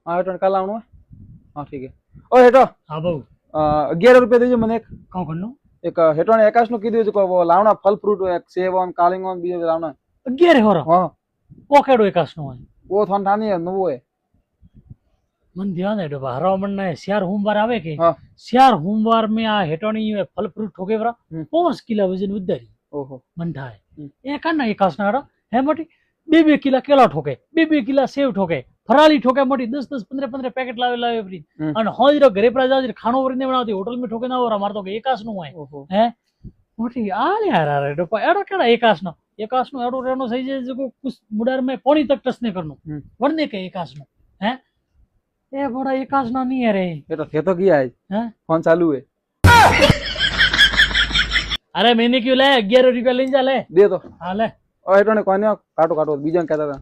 हाँ हेठो कल आवणो है। हाँ ठीक है। ओ हेठो हाँ बहु 11 रुपया दीजिए मैंने कौन करनो एक हेठो ने एकाश नो कीधुं छे को लावणा फल फ्रूट एक सेव और कालिंग और बीजो लावणा 11 हो रहा हां वो केड़ो एकाश नो है वो थोन ठानी है नवो है मन ध्यान है डबा हरा मन ने सियार होमवार आवे के हां सियार होमवार में आ हेटोनी फल फ्रूट ठोके बरा 5 किलो वजन उद्दारी ओहो मन थाय ए काना एकाश ना हे मोटी 2 किलो केला ठोके 2 किलो सेव ठोके फराली ठोके मोटी 10 15 पैकेट लावे फ्री અને હોજરો ઘરે પર જાજર ખાણો વરીને બનાવતી હોટલ में ठोके ना और हमार तो एकाश नो है हैं मोटी आले यार अरे डोपा एडो केड़ा एकाश नो एडो रेनो सही जे जो कुछ मुडार में पानी तक टच नहीं करनो वरने के एकाश नो हैं ए बड़ा एकाश नो नहीं है रे ये तो थे तो किया है हैं फोन चालू है अरे मैंने क्यों ले 11 रुपया ले जा ले दे दो हाँ ले ओ हेठो ने कोने काटो काटो बीजा कहता था